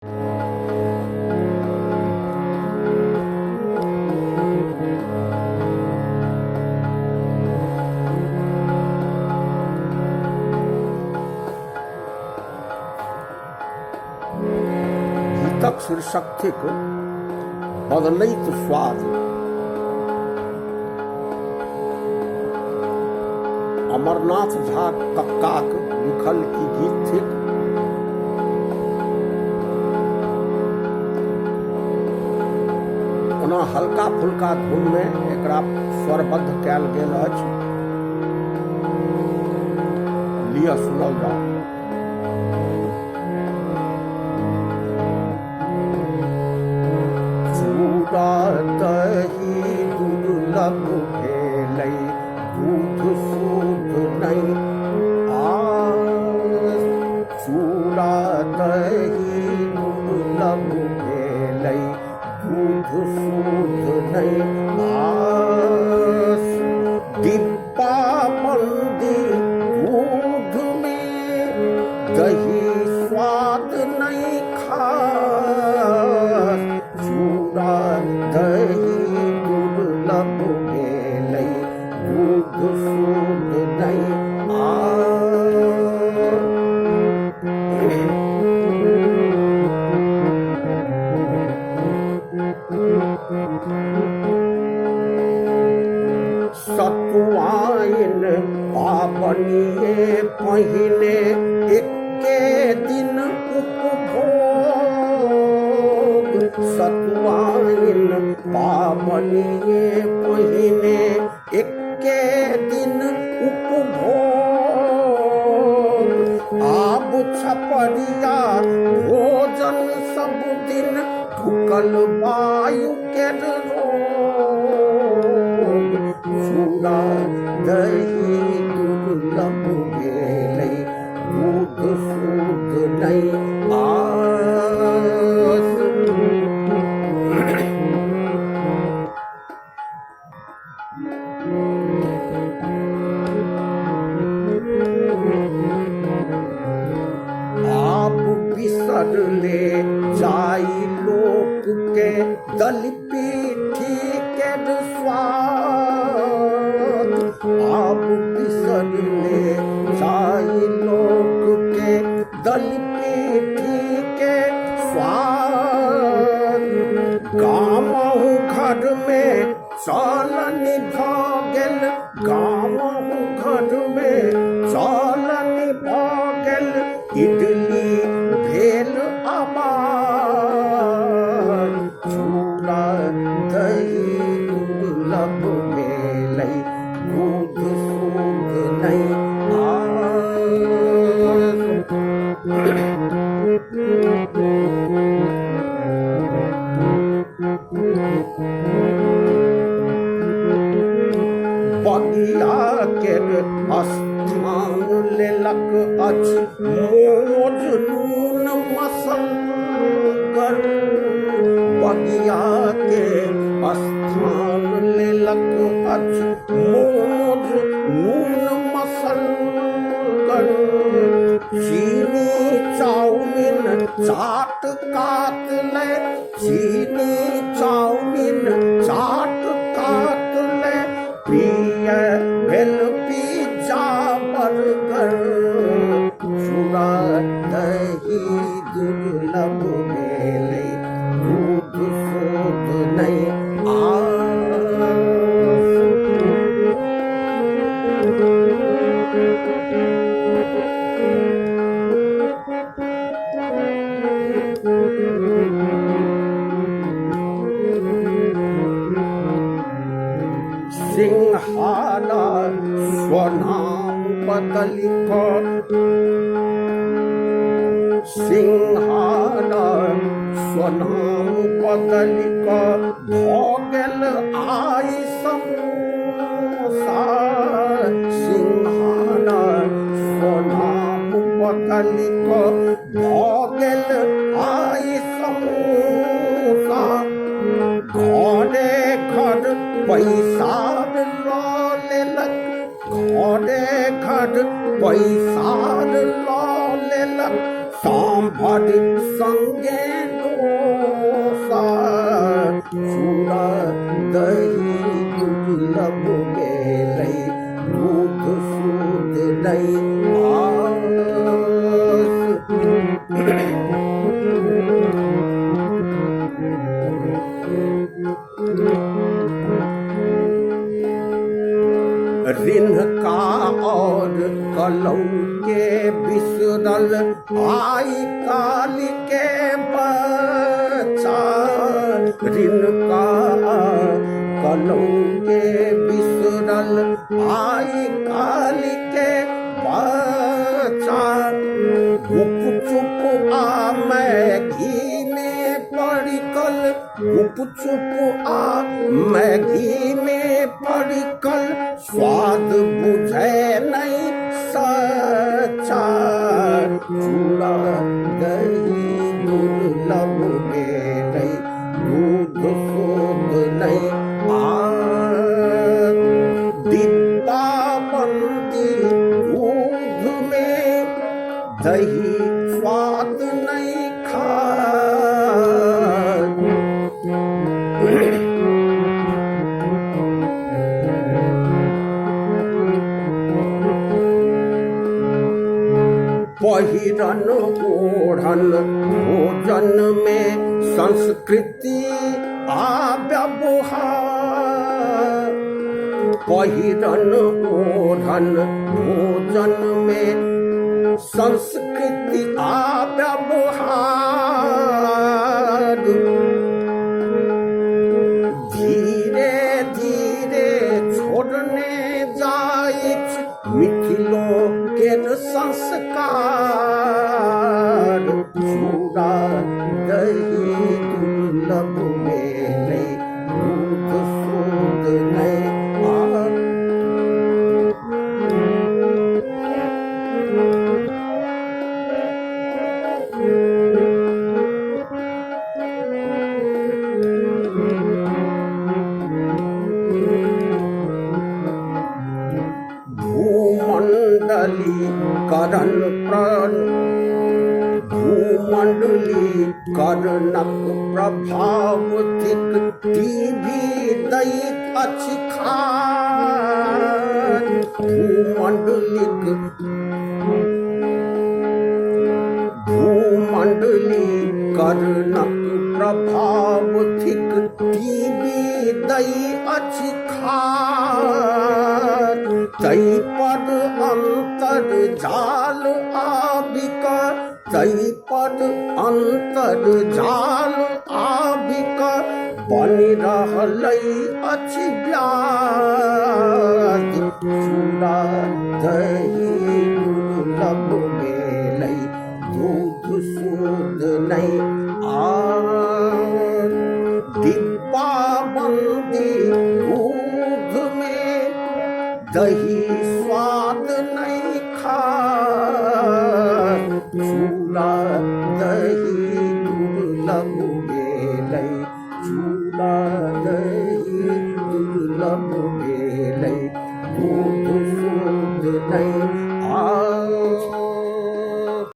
गीतक शीर्षक थिक बदलैत स्वाद। अमरनाथ झा कक्काक लिखल ई गीत थिक। ओना हल्का फुल्का धुन में एकरा स्वरबद्ध कयल गेल अछि। लिअ सुनल जाओ। दही दुर्लभ भेलै दूध शुद्ध नहीं आस। चूड़ा दही दुर्लभ भेलै दूध शुद्ध नहीं आस। डिब्बा बंदी दूध में दही स्वाद नहीं खास। चूड़ा दही दुर्लभ भेलै दूध शुद्ध नहीं सतुआइन पाबनिए पहिने एके दिन उपभोग। सतुआइन पाबनिए पहिने एके दिन उपभोग। आब छपरिया भोजन सब दिन ढुकल वायु के रोग। चूड़ा दही दुर्लभ भेलै दूध शुद्ध नहीं आस। आप बिसरले जाई लोक के दलपीठी के स्वाद। आप बिसरले जाई लोक के दलपीठी के स्वाद। गामहु घर में चलन भ गेल गामहु घर में चलन भ गेल। इडली भेल आबाद। चूड़ा दही दुर्लभ भेलै दूध शुद्ध नहीं आस। बगिया के स्थान लेलक अछि मोज नून मसलगर। बगिया के स्थान लेलक अछि मोज नून मसलगर। चीनी चाउमीन चाट काटले चीनी चाउमीन चाट काटले। प्रिय भेल पिज्जा बर्गर। चूड़ा दही दुर्लभ भेलै दूध शुद्ध नहीं सिंहारा स्वनाम बदल कर। सिंहारा स्वनाम बदल कर भ गेल आई समोसा। सिंहारा स्वनाम बदल कर भ गेल आई समोसा। घरे घर पैसा लऽ लेलक घरे घर पैसा लऽ लेलक। सांभर संगे चूड़ा दही दुर्लभ गेलै, दूध सूद नहीं आस। ऋण का और कलौ के बिसरल, आई काल के बचा। ऋण का कलौ के बिसरल, आई काल के बचा। गुप चुप आ मैं घी में पड़िकल, गुप चुप आ मैं घी में पड़िकल, स्वाद बुझे नहीं सच्चा। चूड़ा दही दुर्लभ गेलै, दूध सूद नहीं आस। डिब्बा बंदी दूध में, दही स्वाद नहीं खास। पहिरन ओढ़न भोजन में संस्कृति आ व्यवहार। पहिरन ओढ़न भोजन में संस्कृति आ व्यवहार। धीरे धीरे छोड़ने जाइत मिथिलो केर संस्कार। चूड़ा दही दुर्लभ गेलै, दूध सूद नहीं आस। भूमंडलीकरण भूमंडलीकरणक प्रभाव थिक, टीवी दैत अछि खान। भूमंडलीकरणक प्रभाव थिक, टीवी दैत अछि खान। तै पर अंतर जाल आबिक, तै पर अंतर जाल आबिक, बनि रहलै अछि ब्याज। चूड़ा दही दुर्लभ गेलै, दूध सूद नहीं आस। डिब्बा बंदी दूध में, दही स्वाद नहीं खास। चूड़ा